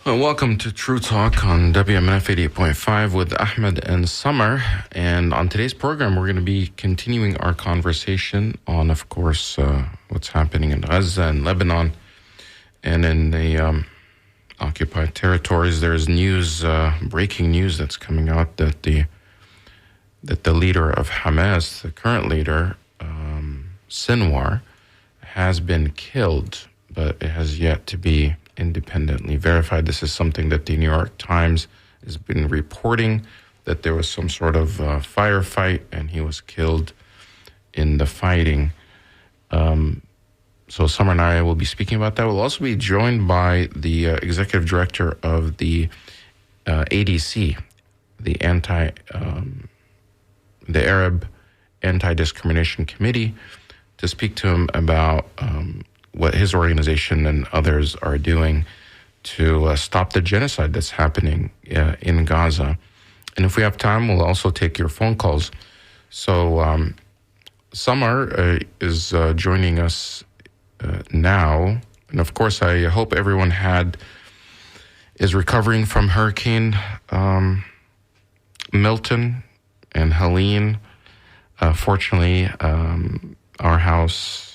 Welcome to True Talk on WMNF 88.5 with Ahmed and Samar. And on today's program, we're going to be continuing our conversation on, of course, what's happening in Gaza and Lebanon and in the occupied territories. There's news, breaking news that's coming out that the leader of Hamas, the current leader, Sinwar, has been killed, but it has yet to be independently verified. This is something that the New York Times has been reporting, that there was some sort of firefight and he was killed in the fighting. So Samar and I will be speaking about that. We'll also be joined by the executive director of the ADC, the Arab Anti-Discrimination Committee, to speak to him about what his organization and others are doing to stop the genocide that's happening in Gaza. And if we have time, we'll also take your phone calls. So Samar is joining us now. And of course, I hope everyone is recovering from Hurricane Milton and Helene. Fortunately, our house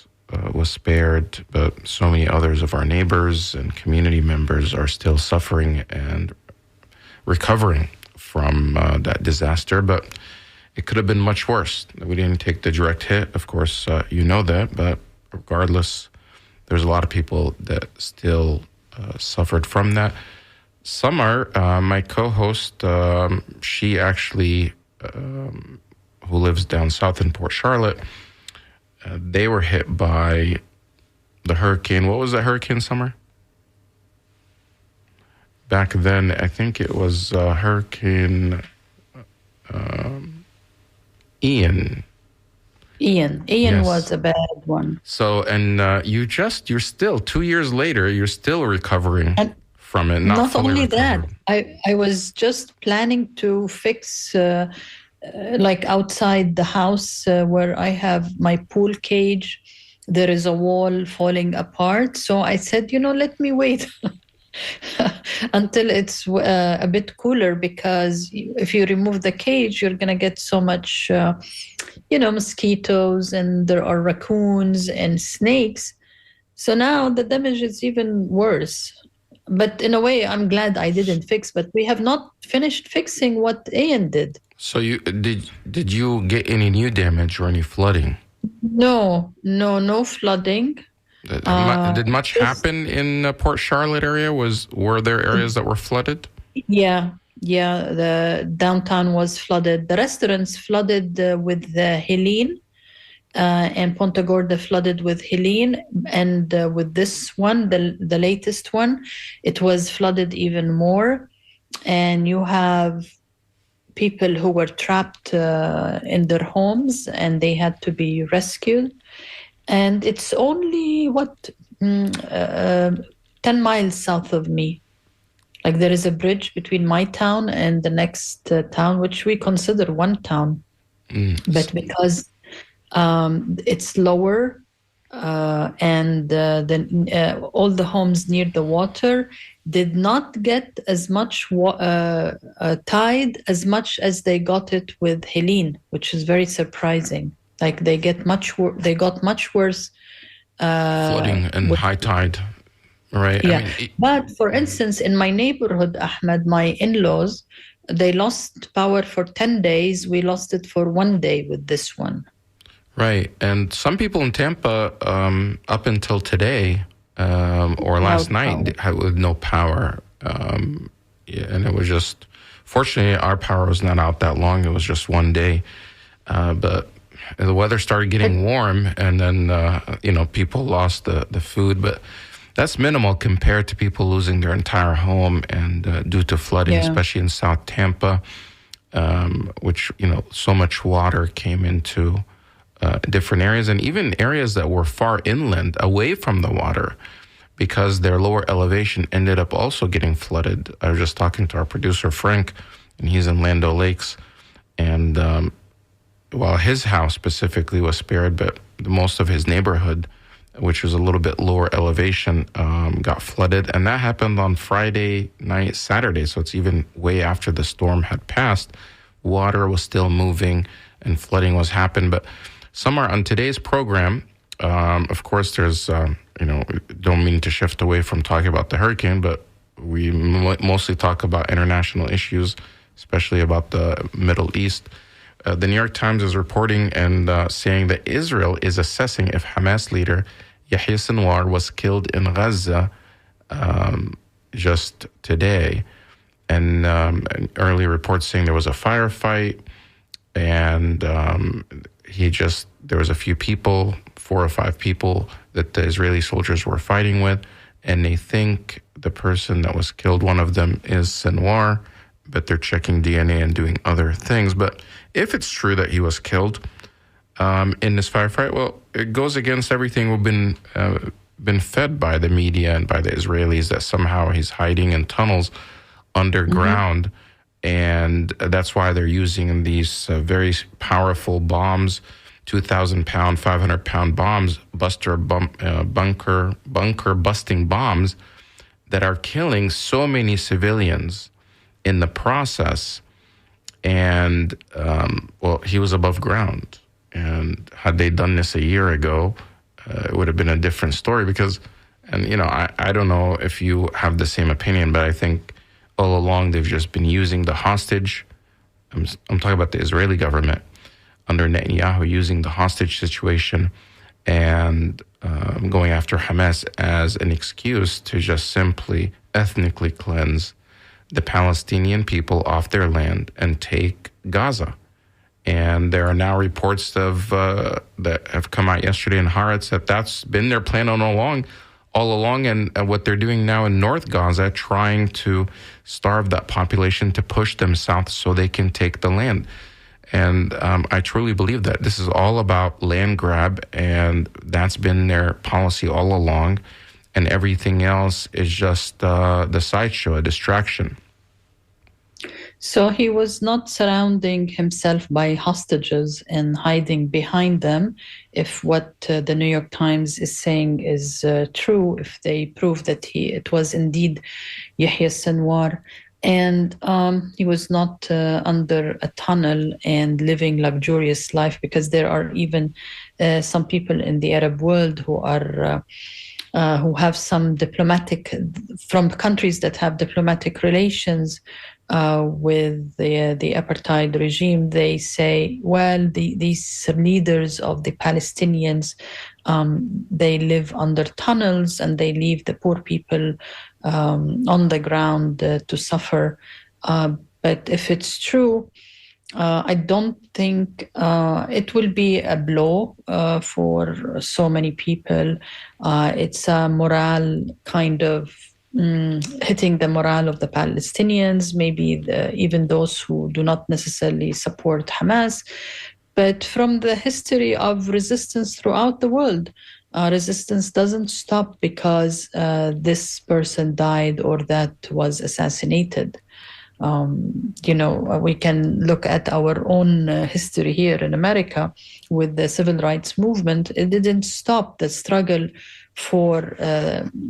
was spared, but so many others of our neighbors and community members are still suffering and recovering from that disaster. But it could have been much worse. We didn't take the direct hit, of course, you know that, but regardless, there's a lot of people that still suffered from that. Samar, my co-host, she actually, who lives down south in Port Charlotte, they were hit by the hurricane. What was that hurricane, Samar? Back then, I think it was Hurricane Ian. Ian yes. Was a bad one. So, and you're still, 2 years later, you're still recovering from it. Not only recovered. That, I was just planning to fix like outside the house where I have my pool cage, there is a wall falling apart. So I said, let me wait until it's a bit cooler, because if you remove the cage, you're going to get so much, mosquitoes, and there are raccoons and snakes. So now the damage is even worse. But in a way, I'm glad I didn't fix, but we have not finished fixing what Ian did. So did you get any new damage or any flooding? No flooding. Did much happen in Port Charlotte area? Were there areas that were flooded? Yeah. The downtown was flooded. The restaurants flooded with Helene, and Ponta Gorda flooded with Helene, and with this one, the latest one, it was flooded even more. And you have people who were trapped in their homes, and they had to be rescued. And it's only 10 miles south of me. Like, there is a bridge between my town and the next town, which we consider one town. But because it's lower, and all the homes near the water did not get as much tide as much as they got it with Helene, which is very surprising. Like, they got much worse flooding and high tide, right? Yeah. But for instance, in my neighborhood, Ahmed, my in-laws, they lost power for 10 days. We lost it for 1 day with this one. Right. And some people in Tampa, up until today, or last night, with no power. And it was just, fortunately, our power was not out that long. It was just 1 day. But the weather started getting warm, and then, people lost the food. But that's minimal compared to people losing their entire home and due to flooding, especially in South Tampa, which, so much water came into different areas, and even areas that were far inland, away from the water, because their lower elevation ended up also getting flooded. I was just talking to our producer, Frank, and he's in Land O'Lakes, and while his house specifically was spared, but most of his neighborhood which was a little bit lower elevation, got flooded. And that happened on Friday night, Saturday. So it's even way after the storm had passed. Water was still moving and flooding was happening. But Samar, on today's program, of course, there's, don't mean to shift away from talking about the hurricane, but we mostly talk about international issues, especially about the Middle East. The New York Times is reporting and saying that Israel is assessing if Hamas leader Yahya Sinwar was killed in Gaza just today. And an early report saying there was a firefight, and there was a few people, 4 or 5 people that the Israeli soldiers were fighting with, and they think the person that was killed, one of them is Sinwar, but they're checking DNA and doing other things. But if it's true that he was killed in this firefight, well, it goes against everything we've been fed by the media and by the Israelis, that somehow he's hiding in tunnels underground. Mm-hmm. And that's why they're using these very powerful bombs, 2,000-pound, 500-pound bombs, bunker busting bombs that are killing so many civilians in the process. And, he was above ground. And had they done this a year ago, it would have been a different story because, I don't know if you have the same opinion, but I think all along they've just been using the hostage. I'm talking about the Israeli government under Netanyahu, using the hostage situation and going after Hamas as an excuse to just simply ethnically cleanse the Palestinian people off their land and take Gaza. And there are now reports that have come out yesterday in Haaretz that that's been their plan all along, and what they're doing now in North Gaza, trying to starve that population to push them south so they can take the land. And I truly believe that this is all about land grab, and that's been their policy all along. And everything else is just the sideshow, a distraction. So he was not surrounding himself by hostages and hiding behind them. If what the New York Times is saying is true, if they prove that it was indeed Yahya Sinwar, and he was not under a tunnel and living luxurious life, because there are even some people in the Arab world who have some from countries that have diplomatic relations with the apartheid regime. They say, well, these leaders of the Palestinians, they live under tunnels and they leave the poor people on the ground to suffer. But if it's true, I don't think it will be a blow for so many people. It's a morale kind of hitting the morale of the Palestinians, maybe even those who do not necessarily support Hamas. But from the history of resistance throughout the world, resistance doesn't stop because this person died or that was assassinated. We can look at our own history here in America with the civil rights movement. It didn't stop the struggle for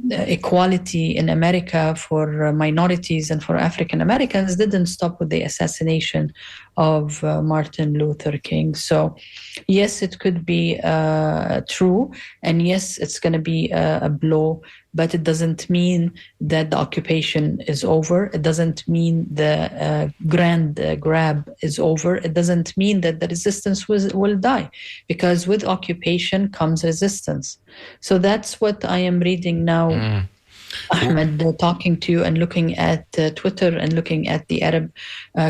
equality in America for minorities and for African Americans. Didn't stop with the assassination of Martin Luther King. So yes, it could be true, and yes, it's going to be a blow, but it doesn't mean that the occupation is over. It doesn't mean the grand grab is over. It doesn't mean that the resistance will die, because with occupation comes resistance. So that's what I am reading now. Ahmed, talking to you and looking at Twitter and looking at the Arab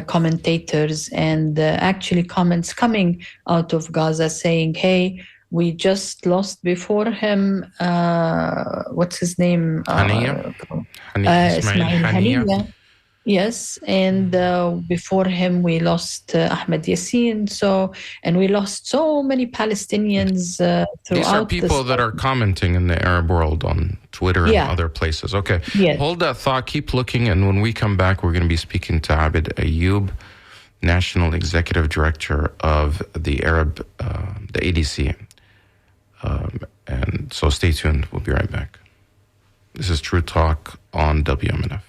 commentators, and actually comments coming out of Gaza saying, hey, we just lost before him, what's his name? Ismail Haniya. Yes, and before him we lost Ahmed Yassin. And we lost so many Palestinians throughout. These are people that are commenting in the Arab world on Twitter and other places. Okay, Hold that thought, keep looking, and when we come back, we're going to be speaking to Abid Ayoub, National Executive Director of the ADC, And so stay tuned. We'll be right back. This is True Talk on WMNF.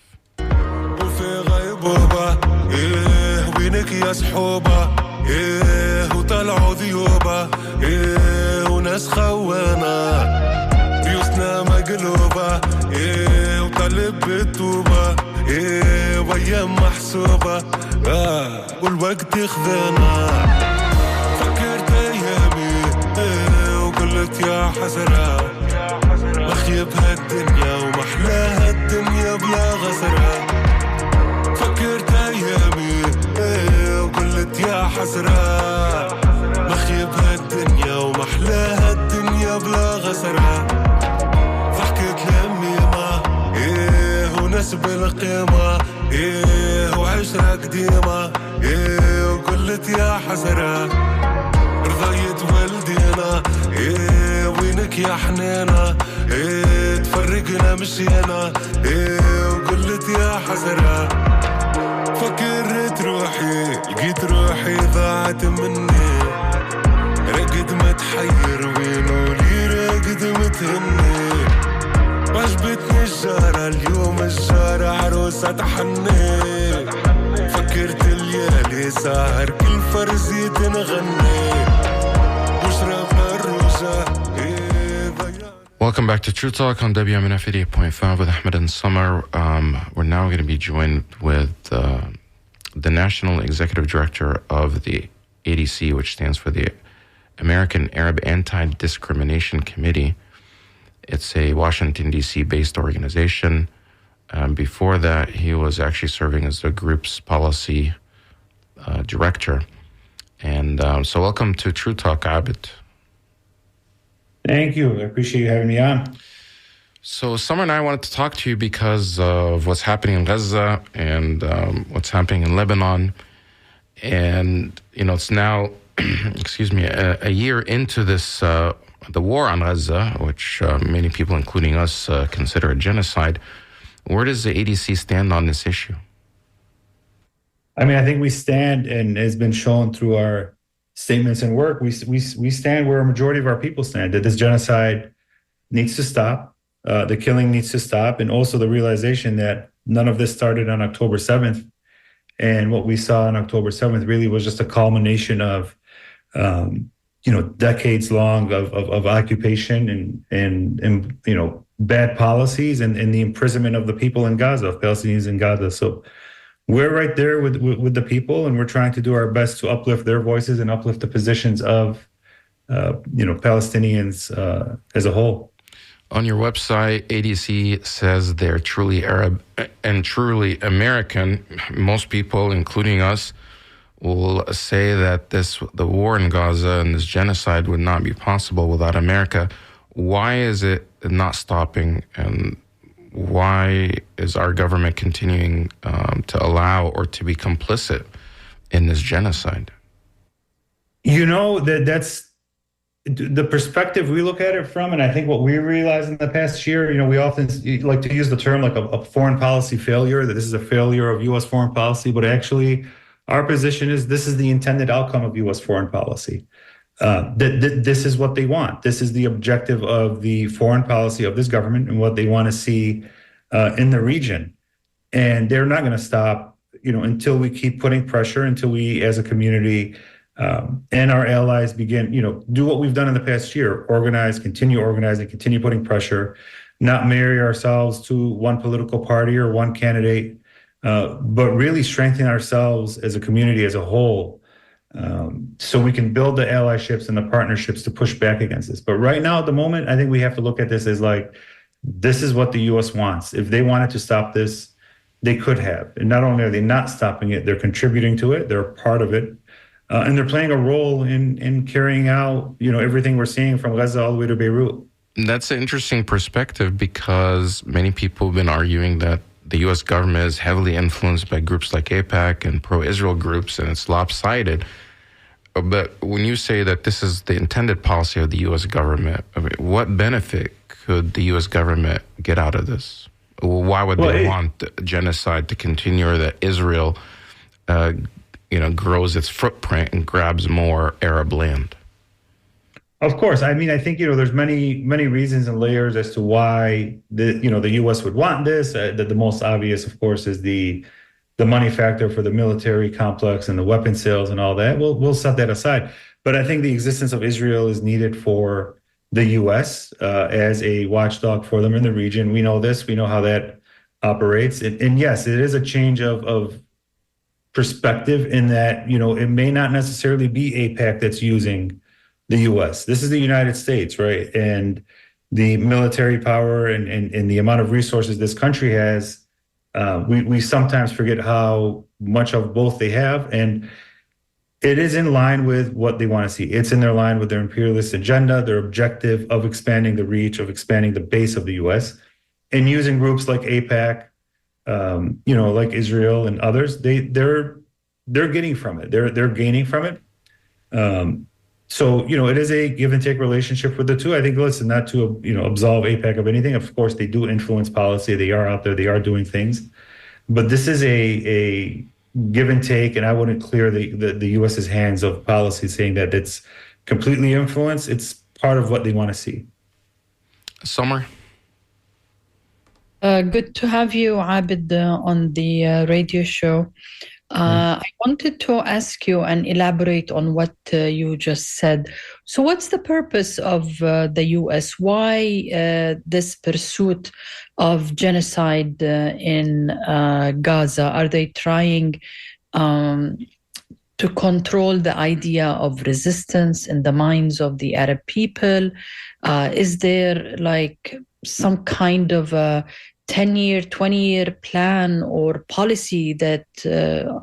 وطلعوا ذيوبة وناس خوانا بيوتنا مقلوبة وطلب بالتوبة وأيام محسوبة والوقت يخذنا فكرت أيامي وقلت يا حسرة مخيب هالدنيا ومحلاها الدنيا بلا غسرة فكرت أيامي وقلت يا حسرة مخيب هالدنيا ومحلاها الدنيا بلا غسرة فحكيت لأمي ما وناس بالقيمة وعشرة قديمة وقلت يا حسرة رضيت والدينا وينك يا حنينة تفرقنا مشينا وقلت يا حسرة فكرت روحي لقيت روحي ضاعت مني رقد متحير وينولي رقد متهني وعجبتني الجارة اليوم الجارة عروسة تحني فكرت الليالي ساهر كل فرزيت نغني وشربنا الرجاء. Welcome back to True Talk on WMNF 88.5 with Ahmed and Samar. We're now going to be joined with the National Executive Director of the ADC, which stands for the American Arab Anti-Discrimination Committee. It's a Washington, D.C. based organization. Before that, he was actually serving as the group's policy director. And so welcome to True Talk, Ahmed. Thank you. I appreciate you having me on. So Samar and I wanted to talk to you because of what's happening in Gaza and what's happening in Lebanon. And, it's now, a year into this, the war on Gaza, which many people, including us, consider a genocide. Where does the ADC stand on this issue? I mean, I think we stand, and has been shown through our statements and work, we stand where a majority of our people stand, that this genocide needs to stop, the killing needs to stop, and also the realization that none of this started on October 7th. And what we saw on October 7th really was just a culmination of, decades long of occupation and bad policies and the imprisonment of the people in Gaza, of Palestinians in Gaza. So we're right there with the people, and we're trying to do our best to uplift their voices and uplift the positions of, Palestinians as a whole. On your website, ADC says they're truly Arab and truly American. Most people, including us, will say that the war in Gaza and this genocide would not be possible without America. Why is it not stopping, and why is our government continuing to allow or to be complicit in this genocide? That's the perspective we look at it from, and I think what we realized in the past year, we often like to use the term like a foreign policy failure, that this is a failure of U.S. foreign policy, but actually our position is this is the intended outcome of U.S. foreign policy. This is what they want. This is the objective of the foreign policy of this government and what they want to see in the region. And they're not going to stop, until we keep putting pressure, until we as a community and our allies begin, do what we've done in the past year, organize, continue organizing, continue putting pressure, not marry ourselves to one political party or one candidate, but really strengthen ourselves as a community as a whole. So we can build the allyships and the partnerships to push back against this. But right now, at the moment, I think we have to look at this as this is what the U.S. wants. If they wanted to stop this, they could have. And not only are they not stopping it, they're contributing to it, they're a part of it, and they're playing a role in carrying out, everything we're seeing from Gaza all the way to Beirut. That's an interesting perspective, because many people have been arguing that the U.S. government is heavily influenced by groups like AIPAC and pro-Israel groups, and it's lopsided. But when you say that this is the intended policy of the U.S. government, what benefit could the U.S. government get out of this? Why would they want genocide to continue, or that Israel, grows its footprint and grabs more Arab land? Of course. I mean, I think, there's many reasons and layers as to why the U.S. would want this. The most obvious, of course, is the money factor for the military complex and the weapon sales and all that. We'll set that aside. But I think the existence of Israel is needed for the U.S. As a watchdog for them in the region. We know this. We know how that operates. And yes, it is a change of perspective in that, it may not necessarily be AIPAC that's using the U.S. This is the United States, right? And the military power and the amount of resources this country has, we sometimes forget how much of both they have. And it is in line with what they want to see. It's in their line with their imperialist agenda, their objective of expanding the reach, of expanding the base of the U.S. And using groups like AIPAC, like Israel and others, they're getting from it. They're gaining from it. So, it is a give and take relationship with the two. I think, listen, not to, absolve AIPAC of anything. Of course, they do influence policy. They are out there. They are doing things. But this is a give and take, and I wouldn't clear the U.S.'s hands of policy saying that it's completely influenced. It's part of what they want to see. Samar? Good to have you, Abid, on the radio show. I wanted to ask you and elaborate on what you just said. So what's the purpose of the U.S.? Why this pursuit of genocide in Gaza? Are they trying to control the idea of resistance in the minds of the Arab people? Is there like some kind of a 10-year, 20-year plan or policy that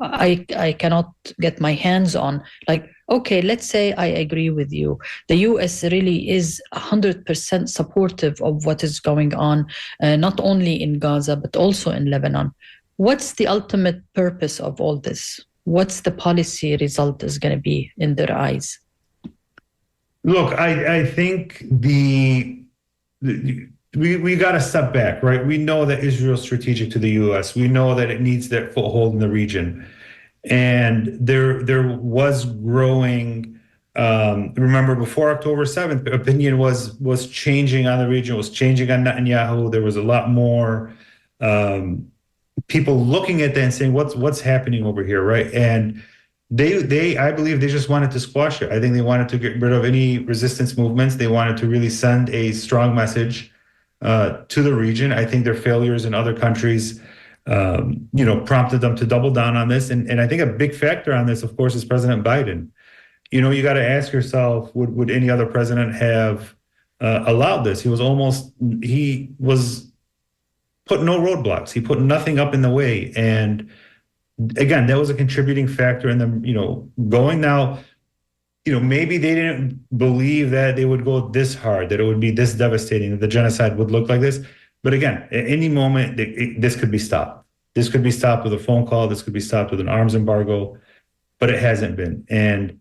I cannot get my hands on? Like, okay, let's say I agree with you. The U.S. really is 100% supportive of what is going on, not only in Gaza, but also in Lebanon. What's the ultimate purpose of all this? What's the policy result is going to be in their eyes? Look, I think we got to step back, right? We know that Israel is strategic to the U.S. We know that it needs that foothold in the region. And there was growing, remember before October 7th, opinion was changing on the region, was changing on Netanyahu. There was a lot more people looking at that and saying, what's happening over here, right? And I believe they just wanted to squash it. I think they wanted to get rid of any resistance movements. They wanted to really send a strong message to the region. I think their failures in other countries, prompted them to double down on this. And I think a big factor on this, of course, is President Biden. You got to ask yourself, would any other president have allowed this? He was put no roadblocks. He put nothing up in the way. And again, that was a contributing factor in them, going. Now, maybe they didn't believe that they would go this hard, that it would be this devastating, that the genocide would look like this. But again, at any moment, this could be stopped. This could be stopped with a phone call. This could be stopped with an arms embargo, but it hasn't been. And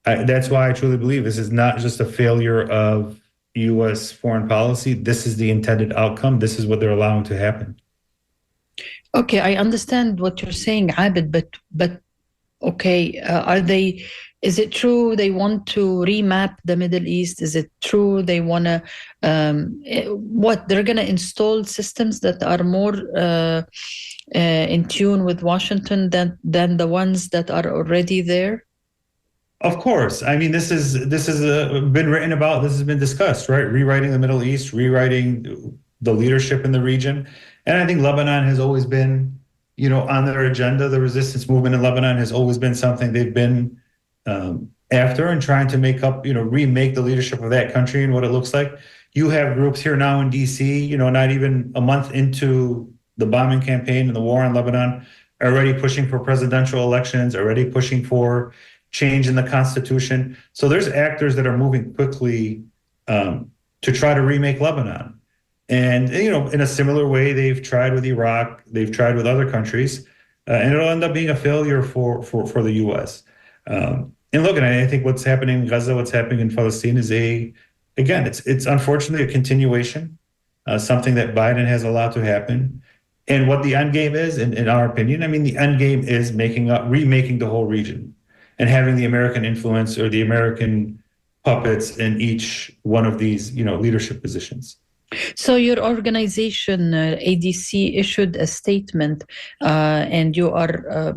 that's why I truly believe this is not just a failure of U.S. foreign policy. This is the intended outcome. This is what they're allowing to happen. Okay, I understand what you're saying, Abid, but okay, is it true they want to remap the Middle East? Is it true they want to, they're going to install systems that are more in tune with Washington than the ones that are already there? Of course. I mean, this is been written about, this has been discussed, right? Rewriting the Middle East, rewriting the leadership in the region. And I think Lebanon has always been, on their agenda. The resistance movement in Lebanon has always been something they've been after and trying to remake the leadership of that country and what it looks like. You have groups here now in DC, not even a month into the bombing campaign and the war in Lebanon, already pushing for presidential elections, already pushing for change in the Constitution. So there's actors that are moving quickly to try to remake Lebanon. And, in a similar way, they've tried with Iraq, they've tried with other countries, and it'll end up being a failure for the U.S. And look, and I think what's happening in Gaza, what's happening in Palestine is it's unfortunately a continuation, something that Biden has allowed to happen. And what the end game is, in our opinion, the end game is remaking the whole region and having the American influence or the American puppets in each one of these, leadership positions. So your organization, ADC, issued a statement, and you are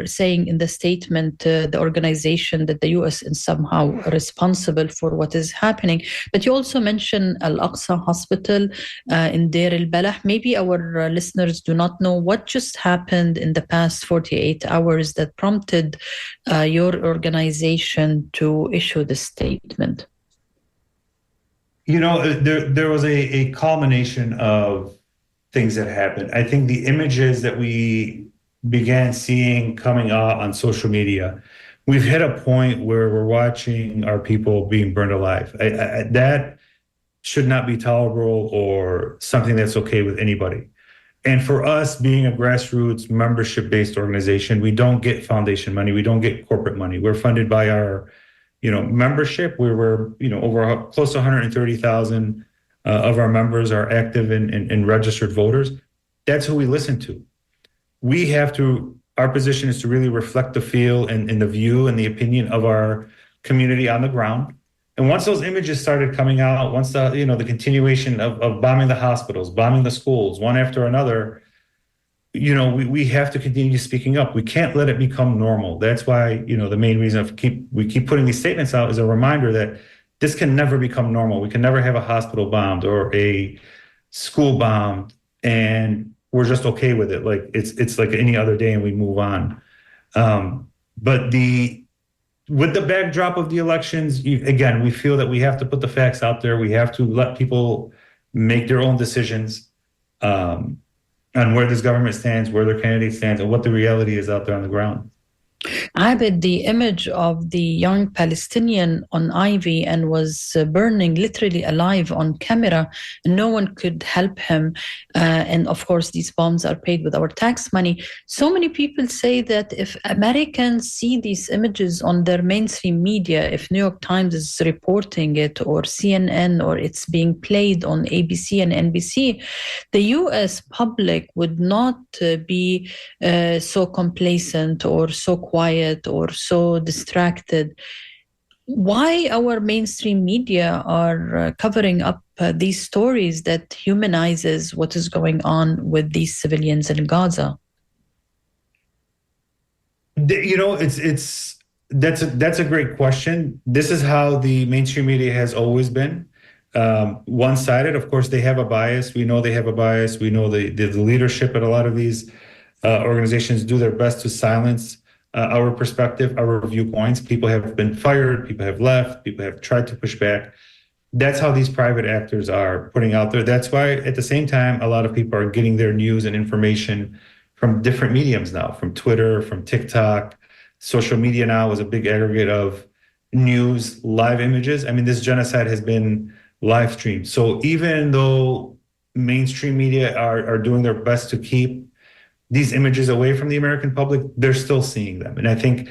saying in the statement, the organization, that the U.S. is somehow responsible for what is happening. But you also mentioned Al-Aqsa Hospital in Deir al-Balah. Maybe our listeners do not know what just happened in the past 48 hours that prompted your organization to issue the statement. There was a culmination of things that happened. I think the images that we began seeing coming out on social media, we've hit a point where we're watching our people being burned alive. That should not be tolerable or something that's okay with anybody. And for us, being a grassroots membership-based organization, we don't get foundation money. We don't get corporate money. We're funded by our membership. We're over close to 130,000 of our members are active and registered voters. That's who we listen to. Our position is to really reflect the feel and the view and the opinion of our community on the ground. And once those images started coming out, once the continuation of bombing the hospitals, bombing the schools, one after another, we have to continue speaking up. We can't let it become normal. That's why, the main reason we keep putting these statements out is a reminder that this can never become normal. We can never have a hospital bombed or a school bombed, and we're just okay with it. Like it's like any other day, and we move on. But with the backdrop of the elections, again, we feel that we have to put the facts out there. We have to let people make their own decisions on where this government stands, where their candidate stands, and what the reality is out there on the ground. Ahmed, the image of the young Palestinian on Ivy and was burning literally alive on camera. No one could help him. And of course, these bombs are paid with our tax money. So many people say that if Americans see these images on their mainstream media, if New York Times is reporting it or CNN, or it's being played on ABC and NBC, the US public would not be so complacent or so quiet or so distracted. Why our mainstream media are covering up these stories that humanizes what is going on with these civilians in Gaza? That's a great question. This is how the mainstream media has always been. One-sided. Of course, they have a bias. We know they have a bias. We know the leadership at a lot of these organizations do their best to silence our perspective, our viewpoints. People have been fired, people have left, people have tried to push back. That's how these private actors are putting out there. That's why at the same time, a lot of people are getting their news and information from different mediums now, from Twitter, from TikTok. Social media now is a big aggregate of news, live images. I mean, this genocide has been live streamed. So even though mainstream media are doing their best to keep these images away from the American public, they're still seeing them. And I think,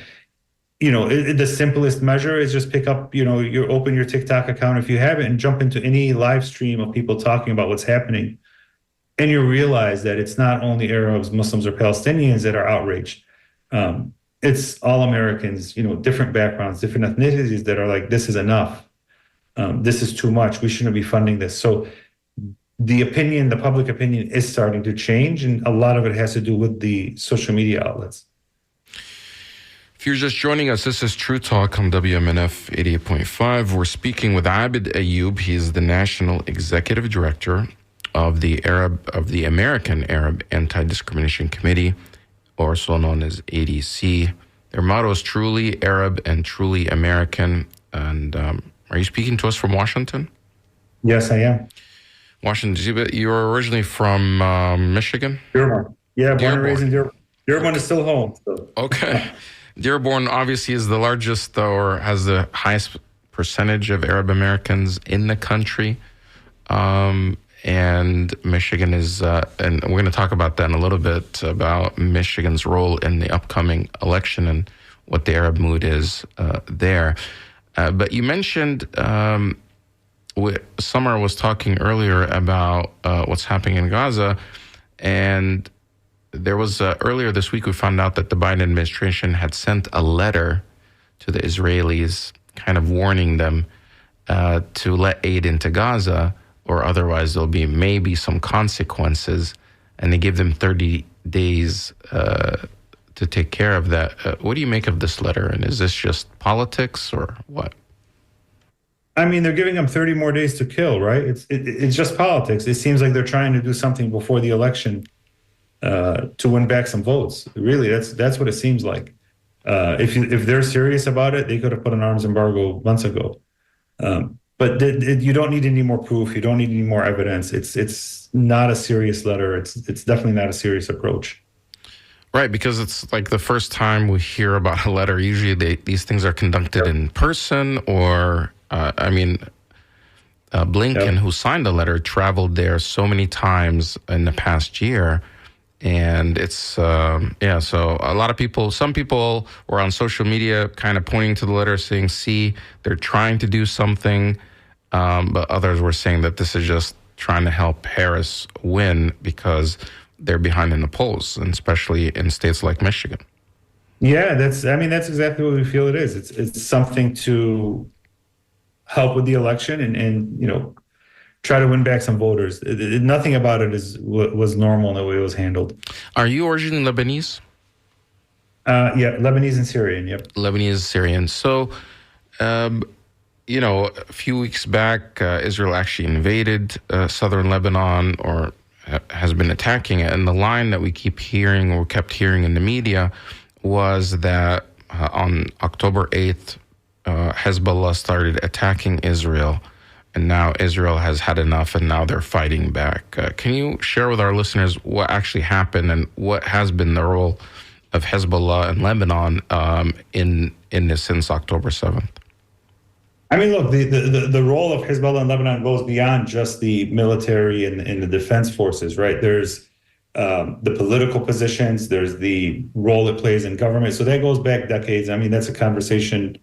the simplest measure is just pick up, you open your TikTok account if you have it and jump into any live stream of people talking about what's happening. And you realize that it's not only Arabs, Muslims, or Palestinians that are outraged. It's all Americans, different backgrounds, different ethnicities that are like, this is enough. This is too much. We shouldn't be funding this. So the public opinion is starting to change, and a lot of it has to do with the social media outlets. If you're just joining us, this is True Talk on WMNF 88.5. We're speaking with Ahmed Ayoub. He's the National Executive Director of the American Arab Anti-Discrimination Committee, also known as ADC. Their motto is truly Arab and truly American. And are you speaking to us from Washington? Yes, I am. Washington. You're originally from Michigan? Dearborn. Yeah, born and raised in Dearborn. Dearborn is still home. So. Okay. Dearborn obviously is the largest or has the highest percentage of Arab Americans in the country. And Michigan is, and we're going to talk about that in a little bit, about Michigan's role in the upcoming election and what the Arab mood is there. But you mentioned, Samar was talking earlier about what's happening in Gaza, and there was earlier this week we found out that the Biden administration had sent a letter to the Israelis, kind of warning them to let aid into Gaza, or otherwise there'll be maybe some consequences, and they give them 30 days to take care of that. What do you make of this letter? And is this just politics or what? I mean, they're giving them 30 more days to kill, right? It's just politics. It seems like they're trying to do something before the election to win back some votes. Really, that's what it seems like. If they're serious about it, they could have put an arms embargo months ago. But you don't need any more proof. You don't need any more evidence. It's not a serious letter. It's definitely not a serious approach. Right, because it's like the first time we hear about a letter. Usually these things are conducted in person, or Blinken, who signed the letter, traveled there so many times in the past year. And it's, so a lot of people, some people were on social media kind of pointing to the letter saying, see, they're trying to do something. But others were saying that this is just trying to help Harris win because they're behind in the polls, and especially in states like Michigan. Yeah, that's exactly what we feel it is. It's something to help with the election and try to win back some voters. Nothing about it was normal in the way it was handled. Are you originally Lebanese? Yeah, Lebanese and Syrian, yep. Lebanese, Syrian. So, a few weeks back, Israel actually invaded southern Lebanon, or has been attacking it. And the line that we kept hearing in the media was that on October 8th, Hezbollah started attacking Israel. And now Israel has had enough, and now they're fighting back. Can you share with our listeners what actually happened and what has been the role of Hezbollah and Lebanon in this since October 7th? I mean, look, the role of Hezbollah in Lebanon goes beyond just the military and the defense forces, right? There's the political positions, there's the role it plays in government. So that goes back decades. I mean, that's a conversation.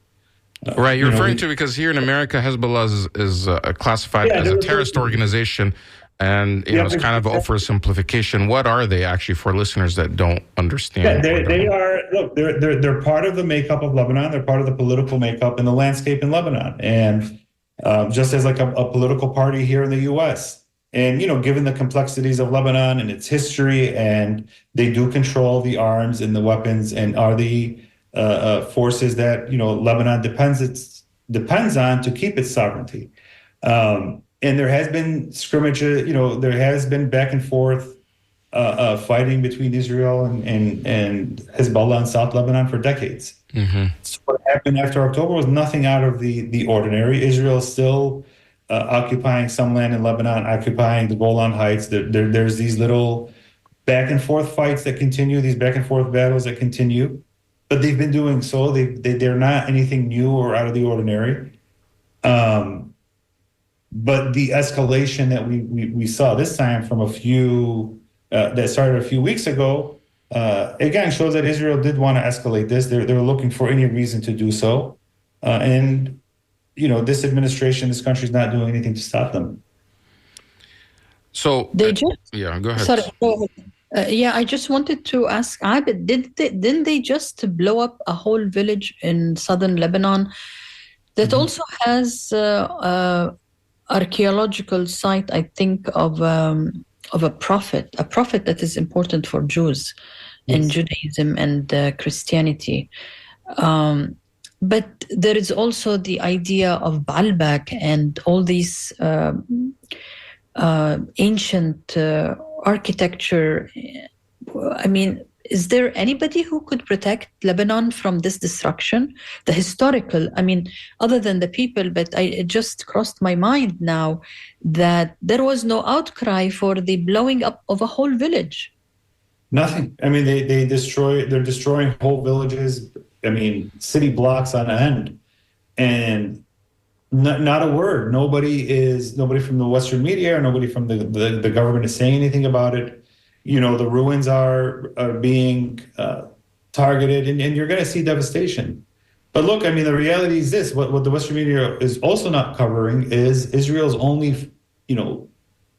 Right, you're referring to, because here in America, Hezbollah is classified as a terrorist organization, and it's kind of oversimplification. What are they actually, for listeners that don't understand? Yeah, they are. Look, they're part of the makeup of Lebanon. They're part of the political makeup and the landscape in Lebanon, and just as like a political party here in the U.S. And given the complexities of Lebanon and its history, and they do control the arms and the weapons, and are the forces that Lebanon depends on to keep its sovereignty, and there has been scrimmages. There has been back and forth fighting between Israel and Hezbollah in South Lebanon for decades. Mm-hmm. So what happened after October was nothing out of the ordinary. Israel is still occupying some land in Lebanon, occupying the Golan Heights. There's these little back and forth fights that continue, these back and forth battles that continue. But they've been doing so. They're not anything new or out of the ordinary. But the escalation that we saw this time from that started a few weeks ago, again, shows that Israel did want to escalate this. They're looking for any reason to do so. And this administration, this country is not doing anything to stop them. So, they just... yeah, go ahead. Sorry, go ahead. I just wanted to ask Ahmed, didn't they just blow up a whole village in southern Lebanon that also has archaeological site, I think, of a prophet that is important for Jews in Judaism and Christianity. But there is also the idea of Baalbek and all these ancient architecture. I mean, is there anybody who could protect Lebanon from this destruction? The historical, other than the people, but it just crossed my mind now that there was no outcry for the blowing up of a whole village. Nothing. They're destroying whole villages. City blocks on end, and not a word. Nobody from the Western media or nobody from the government is saying anything about it. The ruins are being targeted, and you're going to see devastation. But look, the reality is this: what the Western media is also not covering is Israel's only,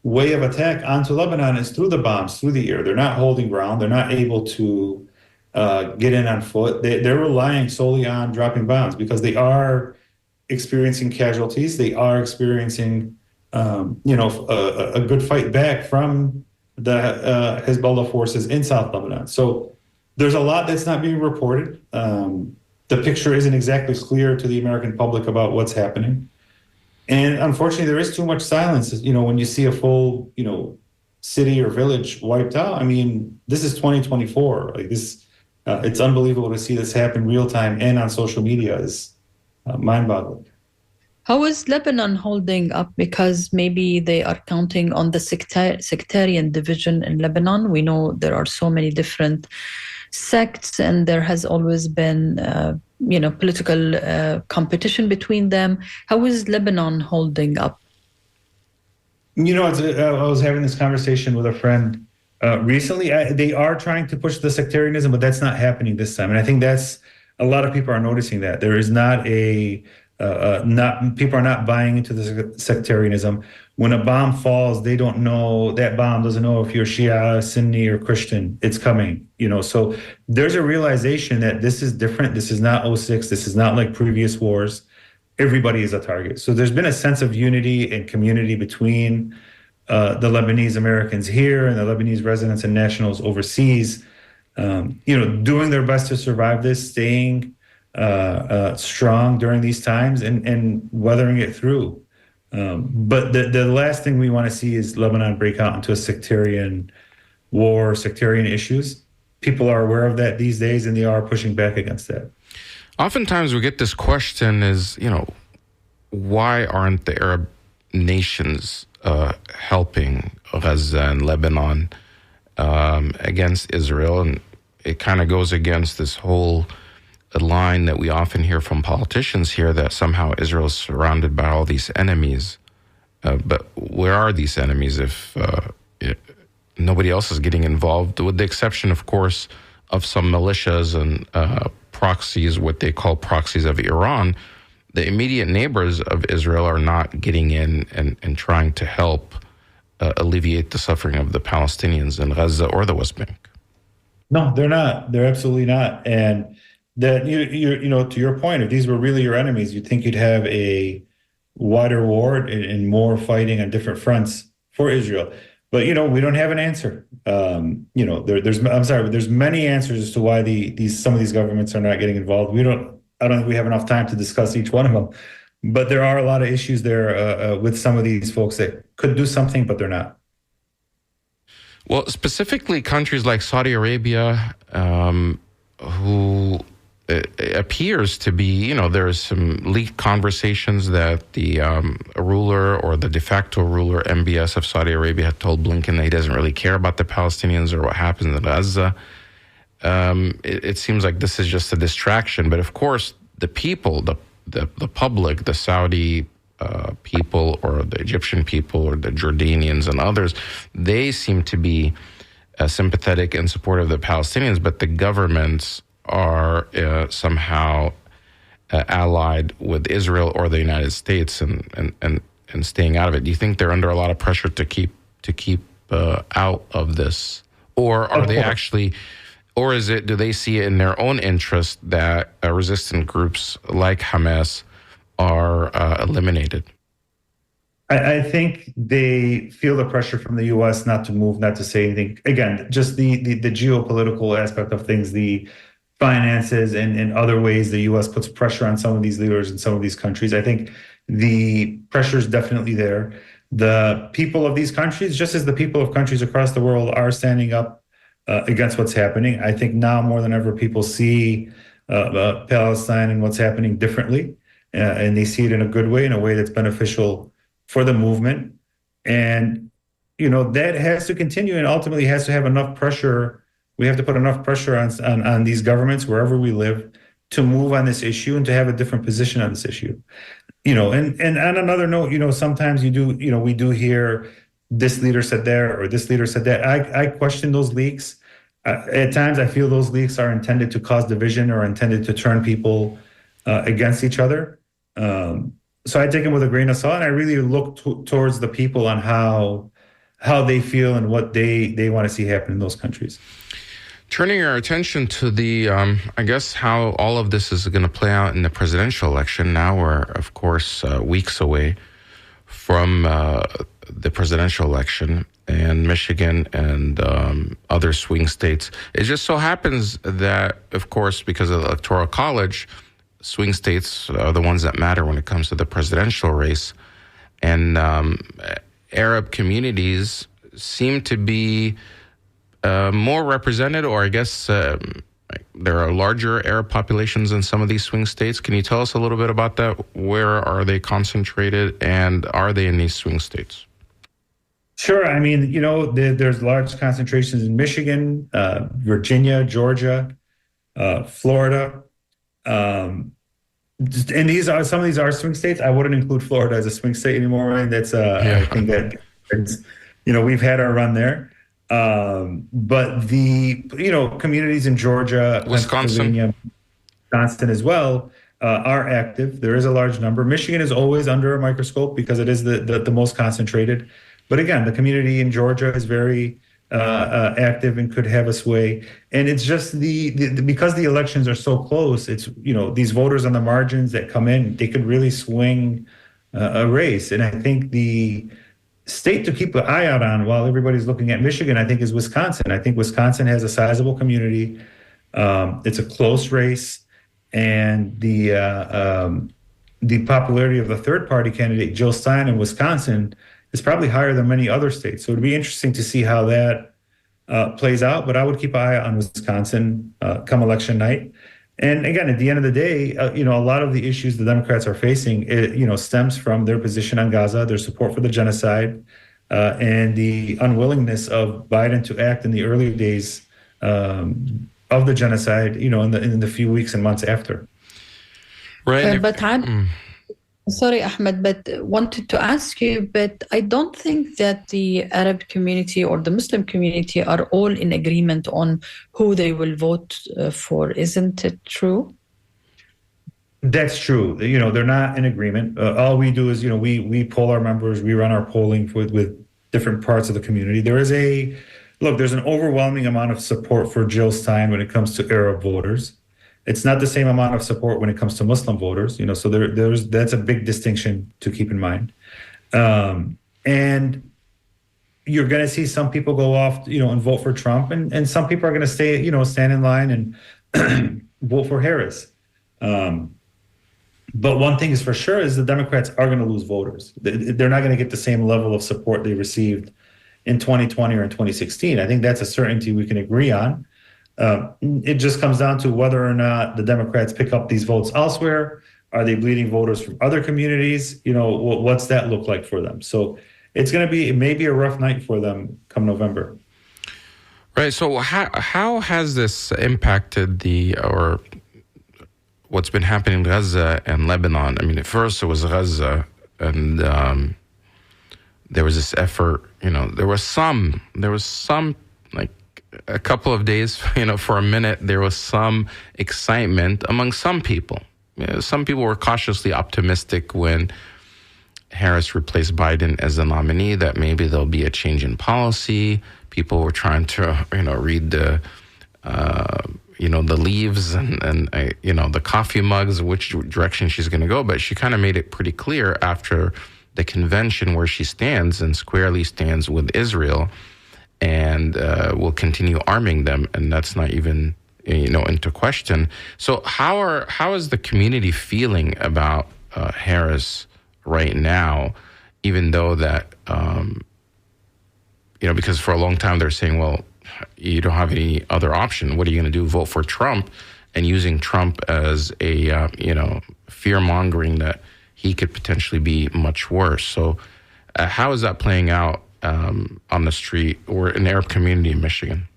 way of attack onto Lebanon is through the bombs, through the air. They're not holding ground. They're not able to get in on foot. They're relying solely on dropping bombs because they are experiencing casualties. They are experiencing, a good fight back from the Hezbollah forces in South Lebanon. So there's a lot that's not being reported. The picture isn't exactly clear to the American public about what's happening. And unfortunately, there is too much silence. When you see a full, city or village wiped out, I mean, this is 2024. Like this, it's unbelievable to see this happen real time and on social media is mind-boggling. How is Lebanon holding up? Because maybe they are counting on the sectarian division in Lebanon. We know there are so many different sects, and there has always been, political competition between them. How is Lebanon holding up? I was having this conversation with a friend recently. They are trying to push the sectarianism, but that's not happening this time. And I think that's a lot of people are noticing that there is not people are not buying into the sectarianism. When a bomb falls, they don't know, that bomb doesn't know if you're Shia, Sunni, or Christian. It's coming, So there's a realization that this is different. This is not '06. This is not like previous wars. Everybody is a target. So there's been a sense of unity and community between the Lebanese Americans here and the Lebanese residents and nationals overseas, doing their best to survive this, staying strong during these times and weathering it through. But the last thing we want to see is Lebanon break out into a sectarian war, sectarian issues. People are aware of that these days, and they are pushing back against that. Oftentimes we get this question is, why aren't the Arab nations helping Gaza and Lebanon against Israel? And it kind of goes against this whole line that we often hear from politicians here that somehow Israel is surrounded by all these enemies. But where are these enemies if nobody else is getting involved, with the exception, of course, of some militias and proxies, what they call proxies of Iran? The immediate neighbors of Israel are not getting in and trying to help alleviate the suffering of the Palestinians in Gaza or the West Bank. No, they're not. They're absolutely not. And that, to your point, if these were really your enemies, you'd think you'd have a wider war and more fighting on different fronts for Israel. But, we don't have an answer. There's many answers as to why some of these governments are not getting involved. I don't think we have enough time to discuss each one of them. But there are a lot of issues there with some of these folks that could do something, but they're not. Well, specifically countries like Saudi Arabia, who appears to be, there's some leaked conversations that the ruler or the de facto ruler, MBS of Saudi Arabia, had told Blinken that he doesn't really care about the Palestinians or what happens in Gaza. It seems like this is just a distraction. But of course, the people, the public, the Saudi people or the Egyptian people or the Jordanians and others, they seem to be sympathetic and supportive of the Palestinians, but the governments are somehow allied with Israel or the United States and staying out of it. Do you think they're under a lot of pressure to keep out of this, or are they actually, or do they see it in their own interest that resistant groups like Hamas are eliminated? I think they feel the pressure from the U.S. not to move, not to say anything. Again, just the geopolitical aspect of things, the finances and other ways the U.S. puts pressure on some of these leaders in some of these countries. I think the pressure is definitely there. The people of these countries, just as the people of countries across the world, are standing up against what's happening. I think now more than ever, people see Palestine and what's happening differently, and they see it in a good way, in a way that's beneficial for the movement. And, that has to continue and ultimately has to have enough pressure. We have to put enough pressure on these governments wherever we live to move on this issue and to have a different position on this issue. And on another note, sometimes we do hear this leader said there or this leader said that. I question those leaks. At times, I feel those leaks are intended to cause division or intended to turn people against each other. So I take them with a grain of salt, and I really look towards the people on how they feel and what they want to see happen in those countries. Turning our attention to the, I guess, how all of this is going to play out in the presidential election. Now we're, of course, weeks away from the presidential election in Michigan and other swing states. It just so happens that, of course, because of the Electoral College, swing states are the ones that matter when it comes to the presidential race. And Arab communities seem to be more represented, or I guess there are larger Arab populations in some of these swing states. Can you tell us a little bit about that? Where are they concentrated, and are they in these swing states? Sure. I mean, there's large concentrations in Michigan, Virginia, Georgia, Florida. And some of these are swing states. I wouldn't include Florida as a swing state anymore, right? That's I think that we've had our run there. But the communities in Georgia, Wisconsin as well are active. There is a large number. Michigan is always under a microscope because it is the most concentrated. But again, the community in Georgia is very active and could have a sway. And it's just because the elections are so close. It's these voters on the margins that come in, they could really swing a race. And I think the state to keep an eye out on while everybody's looking at Michigan, I think, is Wisconsin. I think Wisconsin has a sizable community. It's a close race, and the popularity of the third party candidate, Jill Stein, in Wisconsin is probably higher than many other states. So it'd be interesting to see how that plays out. But I would keep an eye on Wisconsin come election night. And again, at the end of the day, a lot of the issues the Democrats are facing, stems from their position on Gaza, their support for the genocide, and the unwillingness of Biden to act in the early days of the genocide, in the few weeks and months after. Right. Sorry, Ahmed, but wanted to ask you, but I don't think that the Arab community or the Muslim community are all in agreement on who they will vote for. Isn't it true? That's true. They're not in agreement. All we do is, we poll our members, we run our polling with different parts of the community. There's an overwhelming amount of support for Jill Stein when it comes to Arab voters. It's not the same amount of support when it comes to Muslim voters, so that's a big distinction to keep in mind. And you're going to see some people go off, and vote for Trump, and some people are going to stand in line and vote for Harris. But one thing is for sure is the Democrats are going to lose voters. They're not going to get the same level of support they received in 2020 or in 2016. I think that's a certainty we can agree on. It just comes down to whether or not the Democrats pick up these votes elsewhere. Are they bleeding voters from other communities? What's that look like for them? So it's going to be maybe a rough night for them come November. Right. So how has this impacted or what's been happening in Gaza and Lebanon? I mean, at first it was Gaza, and there was this effort. There was some like a couple of days, for a minute, there was some excitement among some people. Some people were cautiously optimistic when Harris replaced Biden as the nominee that maybe there'll be a change in policy. People were trying to, read the leaves and the coffee mugs, which direction she's going to go. But she kind of made it pretty clear after the convention where she stands and squarely stands with Israel, and will continue arming them, and that's not even into question. So how is the community feeling about Harris right now, even though that because for a long time they're saying, well, you don't have any other option. What are you going to do? Vote for Trump, and using Trump as a fear mongering that he could potentially be much worse. So how is that playing out on the street or in the Arab community in Michigan?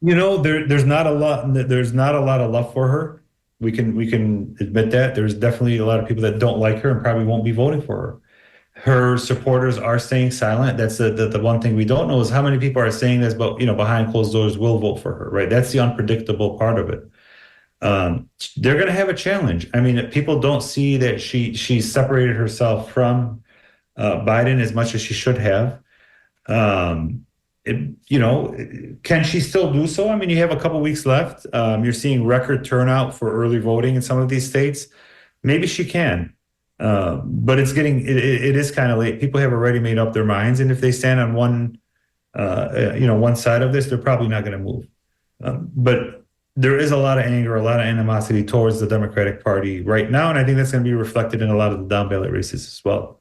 There's not a lot. There's not a lot of love for her. We can admit that. There's definitely a lot of people that don't like her and probably won't be voting for her. Her supporters are staying silent. That's the one thing we don't know is how many people are saying this, but behind closed doors will vote for her. Right? That's the unpredictable part of it. They're going to have a challenge. I mean, people don't see that she separated herself from Biden as much as she should have. can she still do so? I mean, you have a couple weeks left. You're seeing record turnout for early voting in some of these states. Maybe she can, but it is kind of late. People have already made up their minds, and if they stand on one side of this, they're probably not going to move. But there is a lot of anger, a lot of animosity towards the Democratic Party right now, and I think that's going to be reflected in a lot of the down ballot races as well.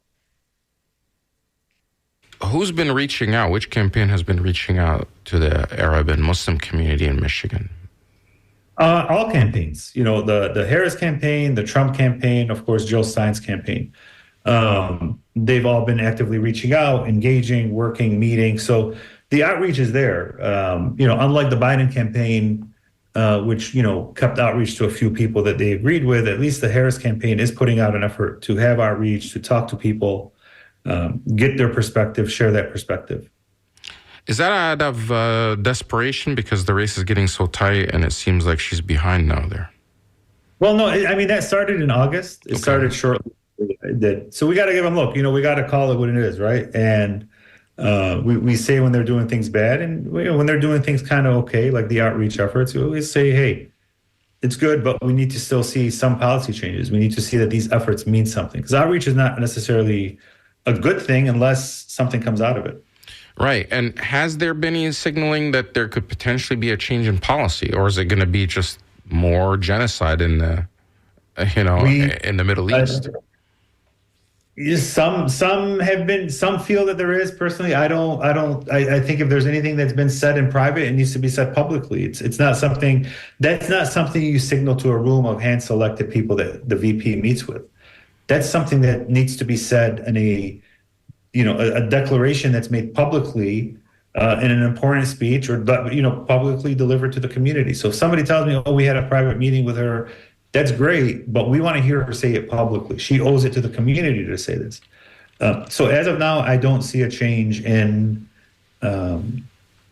Who's been reaching out? Which campaign has been reaching out to the Arab and Muslim community in Michigan? All campaigns. The Harris campaign, the Trump campaign, of course, Jill Stein's campaign. They've all been actively reaching out, engaging, working, meeting. So the outreach is there. Unlike the Biden campaign, which kept outreach to a few people that they agreed with, at least the Harris campaign is putting out an effort to have outreach, to talk to people, get their perspective, share that perspective. Is that out of desperation because the race is getting so tight and it seems like she's behind now there? Well, no, I mean, that started in August. It started shortly. So we got to give them, look, we got to call it what it is, right? And we say when they're doing things bad, and when they're doing things kind of okay, like the outreach efforts, we always say, hey, it's good, but we need to still see some policy changes. We need to see that these efforts mean something, because outreach is not necessarily a good thing unless something comes out of it. Right. And has there been any signaling that there could potentially be a change in policy, or is it going to be just more genocide in the, in the Middle East? Some feel that there is. Personally, I think if there's anything that's been said in private, it needs to be said publicly. It's not something you signal to a room of hand-selected people that the VP meets with. That's something that needs to be said in a declaration that's made publicly in an important speech, or publicly delivered to the community. So if somebody tells me, we had a private meeting with her, that's great, but we want to hear her say it publicly. She owes it to the community to say this. So as of now, I don't see a change in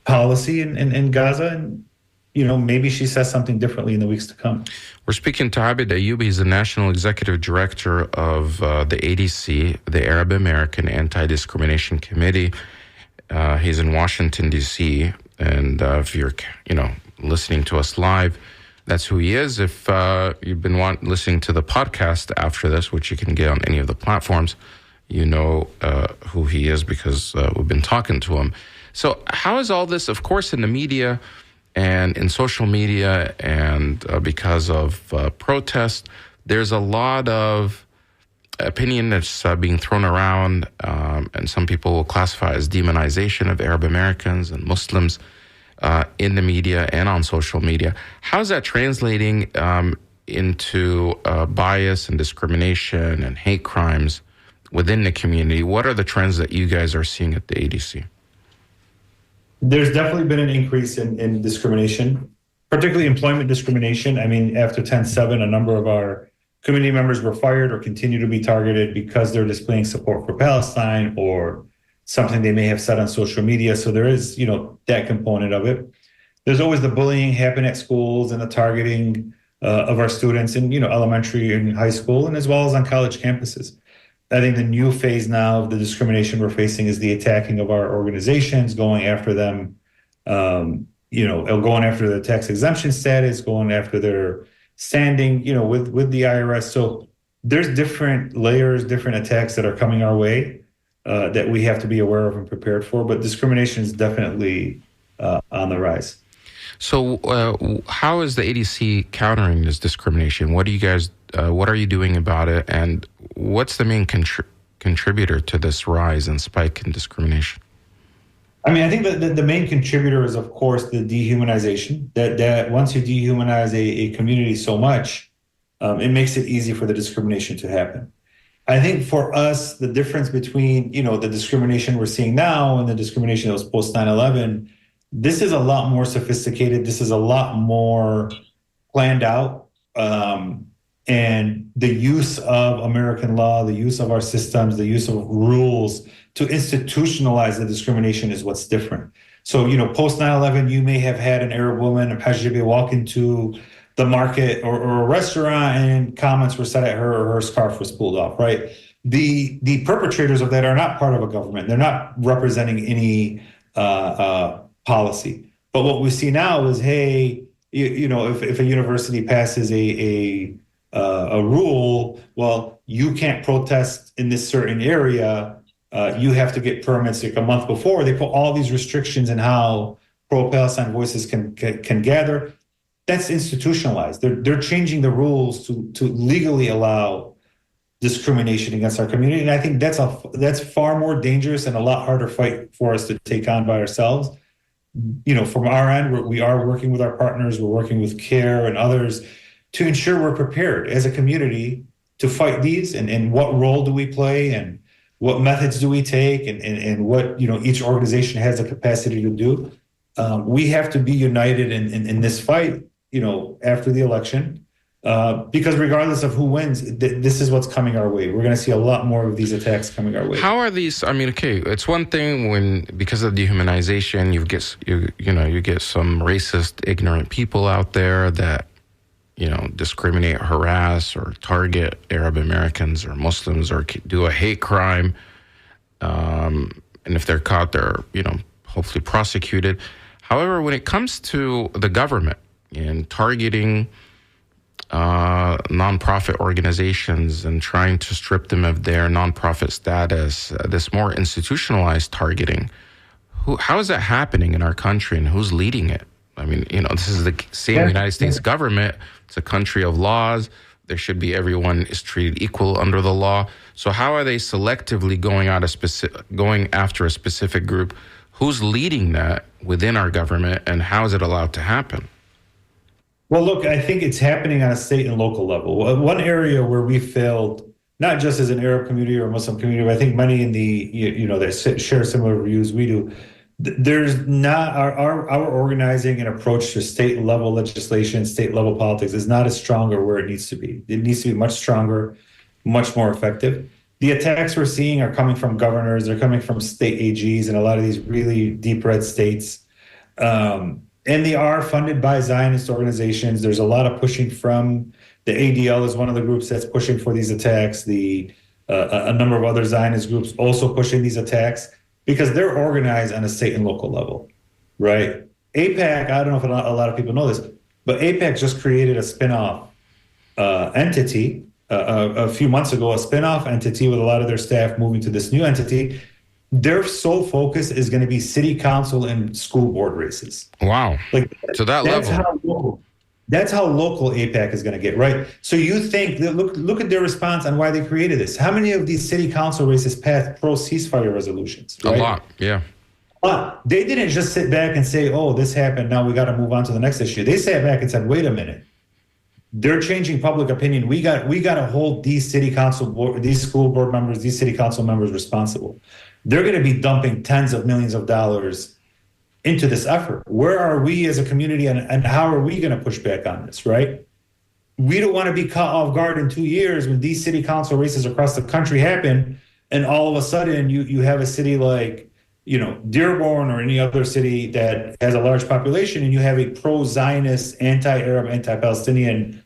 policy in Gaza, and maybe she says something differently in the weeks to come. We're speaking to Ahmed Ayoub. He's the National Executive Director of the ADC, the Arab American Anti-Discrimination Committee. He's in Washington, D.C., and if you're, listening to us live, that's who he is. If you've been listening to the podcast after this, which you can get on any of the platforms, who he is because we've been talking to him. So how is all this, of course, in the media and in social media, and because of protests, there's a lot of opinion that's being thrown around, and some people will classify as demonization of Arab Americans and Muslims in the media and on social media. How's that translating into bias and discrimination and hate crimes within the community? What are the trends that you guys are seeing at the ADC? There's definitely been an increase in discrimination, particularly employment discrimination. I mean, after 10/7, a number of our community members were fired or continue to be targeted because they're displaying support for Palestine or something they may have said on social media. So there is, that component of it. There's always the bullying happen at schools and the targeting of our students in, elementary and high school, and as well as on college campuses. I think the new phase now of the discrimination we're facing is the attacking of our organizations, going after them, going after their tax exemption status, going after their standing, with the IRS. So there's different layers, different attacks that are coming our way that we have to be aware of and prepared for. But discrimination is definitely on the rise. So how is the ADC countering this discrimination? What are you doing about it? And what's the main contributor to this rise and spike in discrimination? I mean, I think that the main contributor is, of course, the dehumanization. That once you dehumanize a community so much, it makes it easy for the discrimination to happen. I think for us, the difference between, the discrimination we're seeing now and the discrimination that was post 9/11, this is a lot more sophisticated. This is a lot more planned out. And the use of American law, the use of our systems, the use of rules to institutionalize the discrimination is what's different. So, post 9/11, you may have had an Arab woman, a Pajibi, walk into the market or a restaurant and comments were said at her or her scarf was pulled off, right? The perpetrators of that are not part of a government. They're not representing any policy. But what we see now is, hey, if a university passes a rule, well, you can't protest in this certain area. You have to get permits like a month before. They put all these restrictions in how pro-Palestine voices can gather. That's institutionalized. They're changing the rules to legally allow discrimination against our community, and I think that's far more dangerous and a lot harder fight for us to take on by ourselves. From our end, we are working with our partners, we're working with CARE and others to ensure we're prepared as a community to fight these, and what role do we play, and what methods do we take, and what each organization has the capacity to do. We have to be united in this fight, after the election, because regardless of who wins, this is what's coming our way. We're going to see a lot more of these attacks coming our way. How are these? I mean, okay, it's one thing when, because of dehumanization, you get some racist, ignorant people out there that discriminate, harass, or target Arab Americans or Muslims, or do a hate crime. And if they're caught, they're hopefully prosecuted. However, when it comes to the government and targeting nonprofit organizations and trying to strip them of their nonprofit status, this more institutionalized targeting, how is that happening in our country, and who's leading it? I mean, this is the same United States government. It's a country of laws. There should be, everyone is treated equal under the law. So how are they selectively going after a specific group? Who's leading that within our government, and how is it allowed to happen? Well, look, I think it's happening on a state and local level. One area where we failed, not just as an Arab community or Muslim community, but I think many in the, that share similar views we do, there's not, our organizing and approach to state level legislation, state level politics is not as strong or where it needs to be. It needs to be much stronger, much more effective. The attacks we're seeing are coming from governors, they're coming from state AGs in a lot of these really deep red states. And they are funded by Zionist organizations. There's a lot of pushing from the ADL is one of the groups that's pushing for these attacks. A number of other Zionist groups also pushing these attacks because they're organized on a state and local level, right? AIPAC, I don't know if a lot of people know this, but AIPAC just created a spinoff entity a few months ago, a spinoff entity with a lot of their staff moving to this new entity. Their sole focus is going to be city council and school board races. Wow. To that level. That's how local AIPAC is going to get, right? So you think, look at their response on why they created this. How many of these city council races passed pro-ceasefire resolutions? Right? A lot, yeah. But they didn't just sit back and say, oh, this happened, now we got to move on to the next issue. They sat back and said, wait a minute. They're changing public opinion. We got to hold these city council board, these school board members, these city council members responsible. They're going to be dumping tens of millions of dollars into this effort. Where are we as a community, and how are we going to push back on this, right? We don't want to be caught off guard in 2 years when these city council races across the country happen, and all of a sudden you have a city like, Dearborn or any other city that has a large population, and you have a pro-Zionist, anti-Arab, anti-Palestinian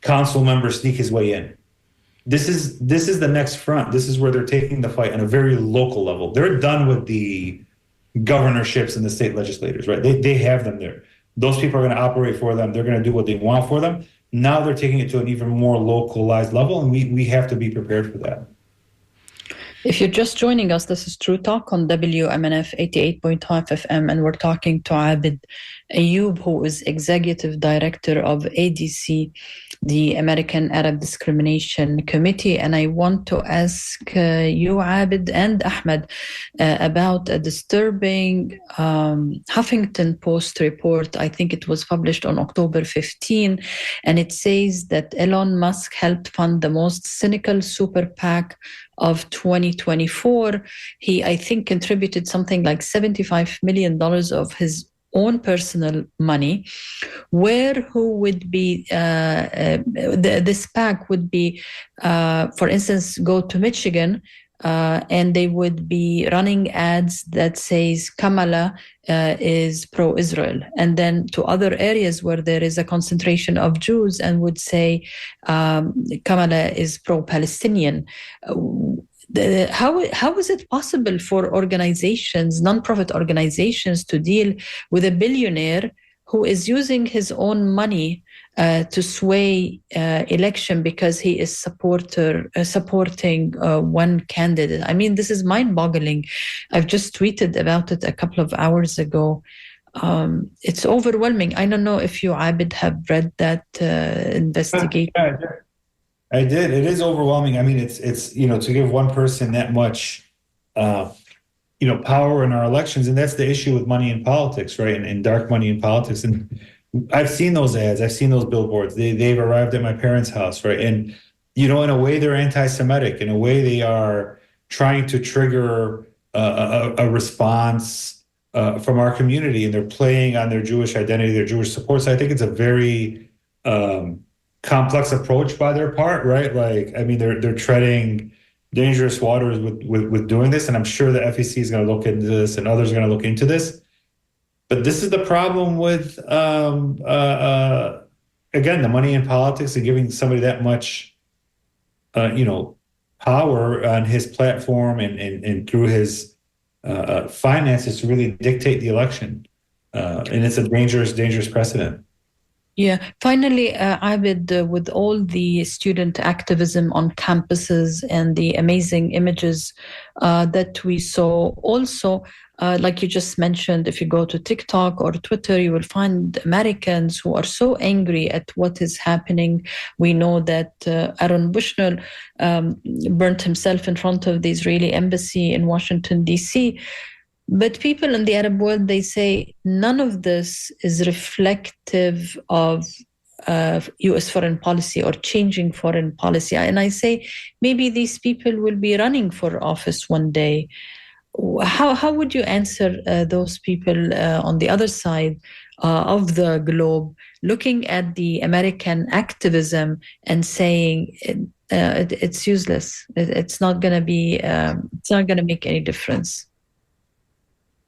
council member sneak his way in. This is the next front. This is where they're taking the fight on a very local level. They're done with the governorships and the state legislators, right? They have them there. Those people are going to operate for them. They're going to do what they want for them. Now they're taking it to an even more localized level, and we have to be prepared for that. If you're just joining us, this is True Talk on WMNF 88.5 FM, and we're talking to Abed Ayoub, who is Executive Director of ADC, the American Arab Discrimination Committee. And I want to ask you, Abed and Ahmed, about a disturbing Huffington Post report. I think it was published on October 15, and it says that Elon Musk helped fund the most cynical super PAC of 2024. He, I think, contributed something like $75 million of his own personal money, who would be, this PAC would be, for instance, go to Michigan, and they would be running ads that says Kamala is pro-Israel, and then to other areas where there is a concentration of Jews and would say Kamala is pro-Palestinian. how is it possible for organizations, nonprofit organizations, to deal with a billionaire who is using his own money to sway election because he is supporting one candidate? I mean, this is mind-boggling. I've just tweeted about it a couple of hours ago. It's overwhelming. I don't know if you, Abid, have read that investigation. Yeah, I did. It is overwhelming. I mean, it's to give one person that much power in our elections, and that's the issue with money in politics, right? And dark money in politics. And I've seen those ads. I've seen those billboards. They've arrived at my parents' house, right? And in a way, they're anti-Semitic. In a way, they are trying to trigger a response from our community, and they're playing on their Jewish identity, their Jewish support. So I think it's a very complex approach by their part, right? Like, I mean, they're treading dangerous waters with doing this, and I'm sure the FEC is going to look into this, and others are going to look into this. But this is the problem with, again, the money in politics and giving somebody that much, power on his platform and through his finances to really dictate the election, and it's a dangerous precedent. Yeah. Finally, Abid, with all the student activism on campuses and the amazing images that we saw, also, like you just mentioned, if you go to TikTok or Twitter, you will find Americans who are so angry at what is happening. We know that Aaron Bushnell burnt himself in front of the Israeli embassy in Washington, D.C., but people in the Arab world, they say none of this is reflective of U.S. foreign policy or changing foreign policy. And I say maybe these people will be running for office one day. How would you answer those people on the other side of the globe, looking at the American activism and saying it's useless? It's not going to be. It's not going to make any difference.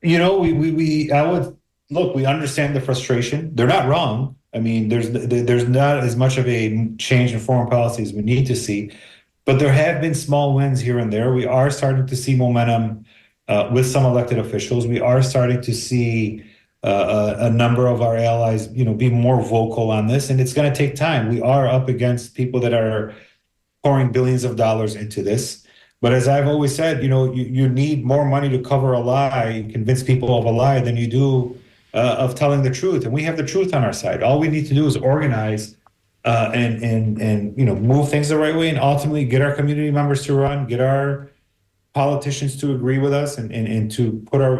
We understand the frustration. They're not wrong. I mean, there's not as much of a change in foreign policy as we need to see, but there have been small wins here and there. We are starting to see momentum with some elected officials. We are starting to see a number of our allies, be more vocal on this, and it's going to take time. We are up against people that are pouring billions of dollars into this. But as I've always said, you need more money to cover a lie, convince people of a lie, than you do of telling the truth. And we have the truth on our side. All we need to do is organize and move things the right way, and ultimately get our community members to run, get our politicians to agree with us, and to put our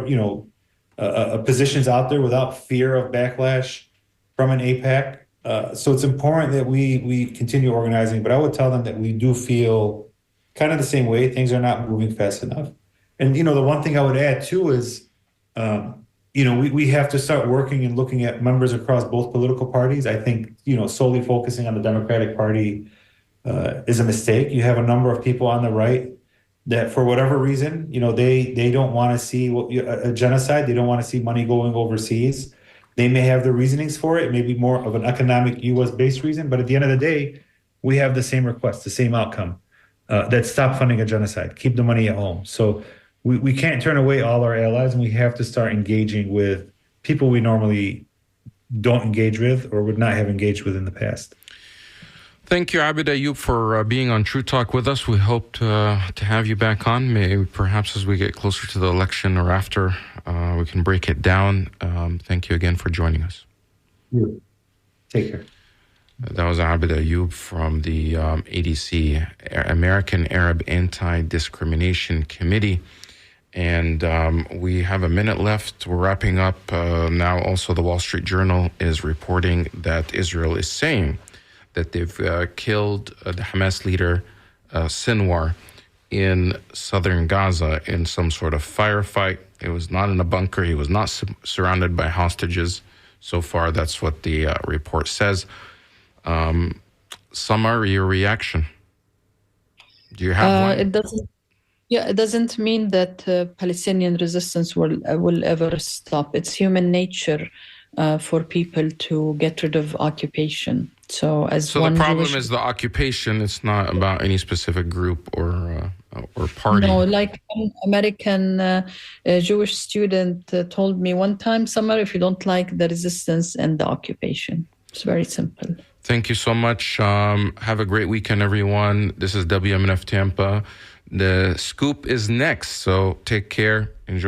positions out there without fear of backlash from an AIPAC. So it's important that we continue organizing. But I would tell them that we do feel kind of the same way. Things are not moving fast enough. And, the one thing I would add too is, we have to start working and looking at members across both political parties. I think, solely focusing on the Democratic Party is a mistake. You have a number of people on the right that for whatever reason, they don't want to see a genocide. They don't want to see money going overseas. They may have their reasonings for it. It may be more of an economic U.S.-based reason, but at the end of the day, we have the same request, the same outcome. That stop funding a genocide, keep the money at home. So we can't turn away all our allies, and we have to start engaging with people we normally don't engage with or would not have engaged with in the past. Thank you, Abid Ayoub, for being on True Talk with us. We hope to have you back on. Maybe perhaps as we get closer to the election or after, we can break it down. Thank you again for joining us. Take care. That was Ahmed Ayoub from the ADC, American Arab Anti-Discrimination Committee. And we have a minute left. We're wrapping up now. Also, the Wall Street Journal is reporting that Israel is saying that they've killed the Hamas leader, Sinwar, in southern Gaza in some sort of firefight. It was not in a bunker. He was not surrounded by hostages. So far, that's what the report says. Samar, your reaction? Do you have one? It doesn't mean that Palestinian resistance will ever stop. It's human nature for people to get rid of occupation. So as So one the problem Jewish, is the occupation. It's not about any specific group or party. no, like an American Jewish student told me one time, Samar, if you don't like the resistance and the occupation. It's very simple. Thank you so much. Have a great weekend, everyone. This is WMNF Tampa. The scoop is next, so take care. Enjoy